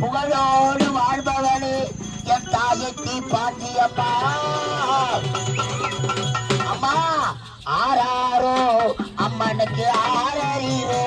புகழோடு வாழ்பவனே என் தாயத்தை பாட்டியம்மா. அம்மா ஆராரோ அம்மனுக்கு ஆரறிரோ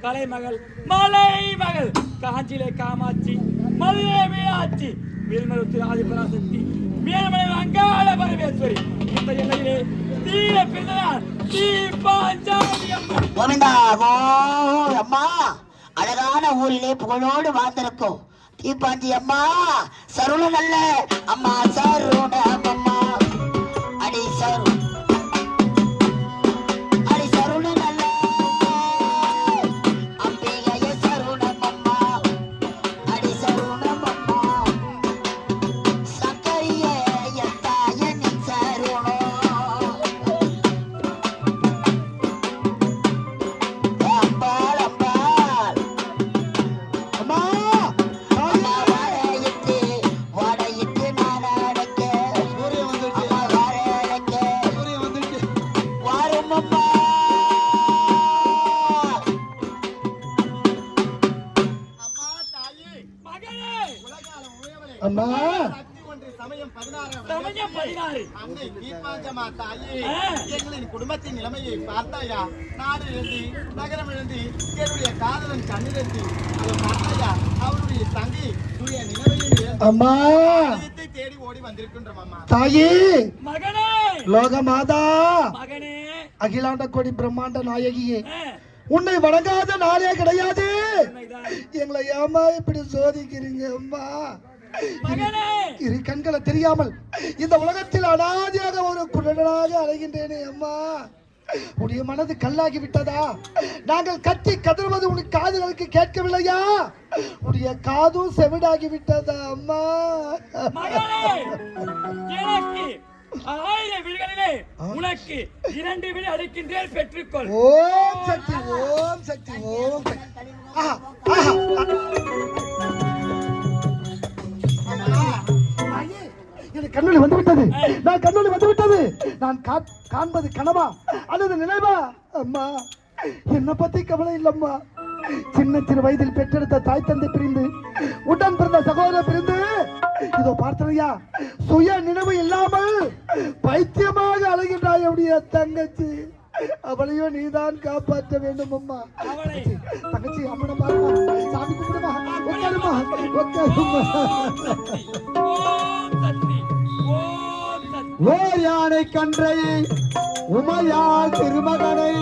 கலைமகள் மலைமகள் காஞ்சிலே காமாட்சி மதுரை மீனாட்சி வீரமருத்து ஆதிபராசக்தி மேல்மலை அங்காள பரமேஸ்வரி இந்த எல்லையிலே தீர பிறந்தார் தீபாஞ்சாலி அம்மா. அழகான ஊரிலே புகழோடு வாழ்ந்திருக்கும் தீபாஞ்சி அம்மா. சருண நல்ல அம்மா சருண அம்மா அடி சரு குடும்பத்தின் நிலைமையை பார்த்தாயா? நாடு எழுதி நகரம் எழுதி என்னுடைய காதலன் கண்ணிழந்தி அவருடைய தங்கி சூரிய நிலைமையை தேடி ஓடி வந்திருக்கின்றோம் அம்மா. தாயே மகனே லோக மாதா மகனே அகிலாண்ட கோடி பிரம்மாண்ட நாயகியே உன்னை வணங்காத நாளே கிடையாது. எங்களை ஏமா இப்படி சோதிக்கிறீங்க அம்மா? இரு கண்களை தெரியாமல் இந்த உலகத்தில் அனாதியாக ஒரு குழந்தையாக அலைகின்றேனே அம்மா. உடைய மனது கல்லாகி விட்டதா? நாங்கள் கத்தி கதறுவது உனக்கு காதுகளுக்கு கேட்கவில்லையா? உடைய காதும் செவிடாகி விட்டதா அம்மா? ஆயிரம் விழிகளிலே உனக்கு 2 விழி அளிக்கின்றேன், பெற்றுக்கொள். ஓம் சக்தி ஓம் சக்தி ஓம் எனக்கு கண்ணொளி வந்துவிட்டது. நான் கண்ணொளி வந்துவிட்டது. நான் காண்பது கனவா அல்லது நினைவா? அம்மா என்ன பத்தி கவலை இல்லம்மா. சின்ன வயதில் பெற்றெடுத்த தாய் தந்தை பிரிந்து உடன் பிறந்த சகோதரர் பிரிந்து இதோ பார்த்தனையா சுய நினைவு இல்லாமல் பைத்தியமாக அழைகின்றாய் அப்படிய தங்கச்சி. அவளையோ நீதான் காப்பாற்ற வேண்டும் அம்மா. தங்கச்சி அம்மனை பாருமா, சாமி கும்பிடுமா, உட்காருமா உட்காருமா. ஓர் யானை கன்றை உமையால் திருமகனை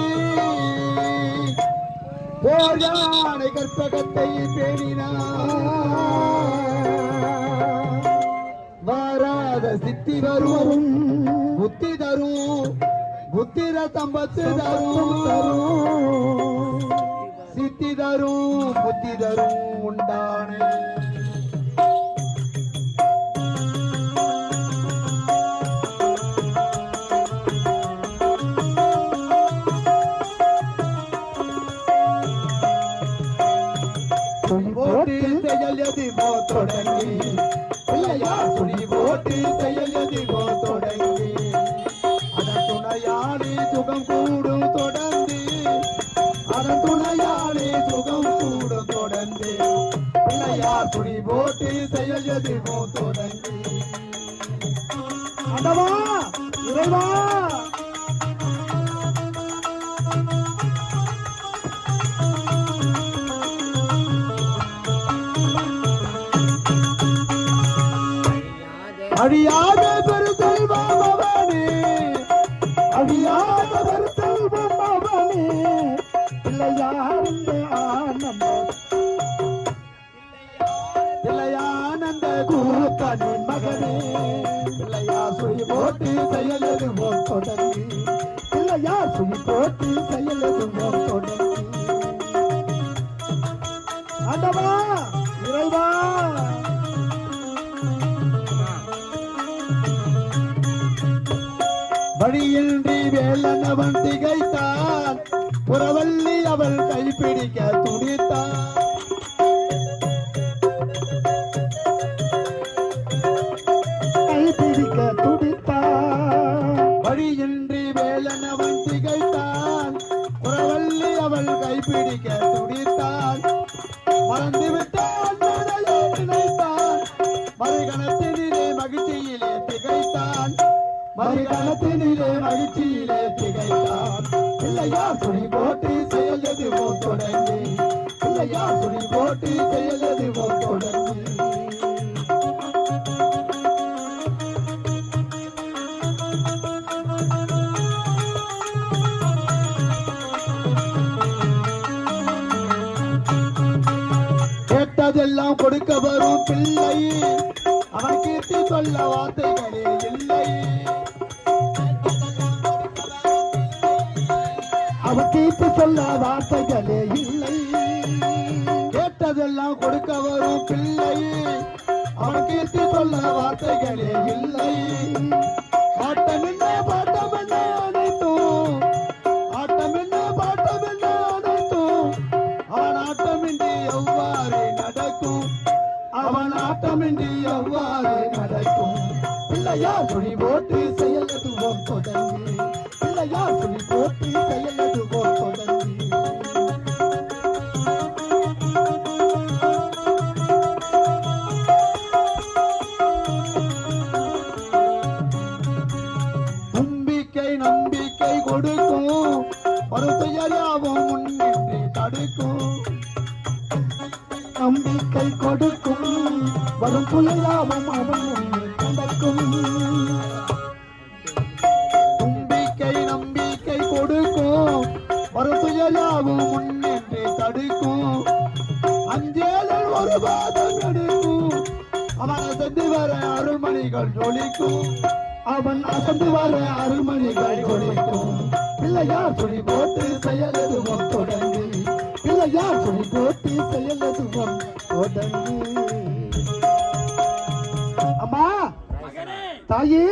ஓர் யானை கற்பகத்தை பேணினார். வாராத சித்தி வரும் புத்தி தரும் புத்திர சம்பத்து தரும் சித்தி தரும் புத்தி தரும் உண்டான தொடங்கி பிள்ளையார் சுழி போட்டு செயல் எதுவோ தொடங்கி அதன் துணையாளி சுகம் கூடும் தொடர்ந்து அதன் துணையாளி சுகம் கூடும் தொடர்ந்து பிள்ளையார் சுழி போட்டு செயல் எதுவோ தொடங்கி அடவா இறைவா அழியாத பெருசெல்வம் அவனே அழியாத பெருசெல்வம் அவனே பிள்ளையானந்த ஆனந்தம் பிள்ளையானந்த கூத்தனின் மகனே பிள்ளையார் சுழி போட்டு செயல் எதுவோ தொடங்கி பிள்ளையார் சுழி போட்டு செயல் எதுவோ தொடங்கி ஆண்டவா இறைவா வழியின்றி வேலனவன் திகைத்தான் புறவள்ளி அவள் கைப்பிடிக்க துடித்தான் கைப்பிடிக்க துடித்தான் வழியின்றி வேலனவன் திகைத்தான் புறவள்ளி அவள் கைப்பிடிக்க துடித்தான் மறந்துவிட்டான் நினைத்தான் மறுகணத்தினிலே மகிழ்ச்சியிலே திகைத்தான் மறுகணத்தினிலே மகிழ்ச்சியிலே திகைத்தான் பிள்ளையார் சுழி போட்டு செயல் எதுவோ தொடங்கி பிள்ளையார் சுழி போட்டு செயல் எதுவோ தொடங்கி கேட்டதெல்லாம் கொடுக்க வரும் பிள்ளை அவன் கீர்த்தி சொல்ல வார்த்தைகளே இல்லை அவன் கீர்த்தி சொல்ல வார்த்தைகளே இல்லை கேட்டதெல்லாம் கொடுக்க வரும் பிள்ளை அவன் கீர்த்தி சொல்ல வார்த்தைகளே இல்லை ஆட்டம் என்ன பாட்டம் என்ன அனைத்தும் ஆட்டம் என்ன பாட்டம் என்ன அனைத்தும் அவன் ஆட்டமின்றி எவ்வாறு நடக்கும் அவன் ஆட்டமின்றி எவ்வாறு நடக்கும் பிள்ளையார் சுழி போட்டு செயல் எதுவும் தொடங்கி பிள்ளையார் சுழி போட்டு செயல் எதுவும் தொடங்கி நம்பிக்கை கொடுக்கும் ஒரு துயராவும் முன்னின்று தடுக்கும் நம்பிக்கை கொடுக்கும் வரும் துயராவும் அவன் முன்னே தடுக்கும் நம்பிக்கை கொடுக்கும் ஒரு துயராவும் முன்னின்று தடுக்கும் அஞ்சேலன் ஒரு பாதம் எடுக்கும் அவன் அசந்து வர அருள்மணிகள் ஜொலிக்கும் அவன் அசந்து வர அருள்மணிகள் ஜொலிக்கும் பிள்ளையார் சுழி போட்டு செயல் எதுவும் தொடங்கி பிள்ளையார் சுழி போட்டு செயல் எதுவும் தொடங்கி அம்மா மகனே தாயே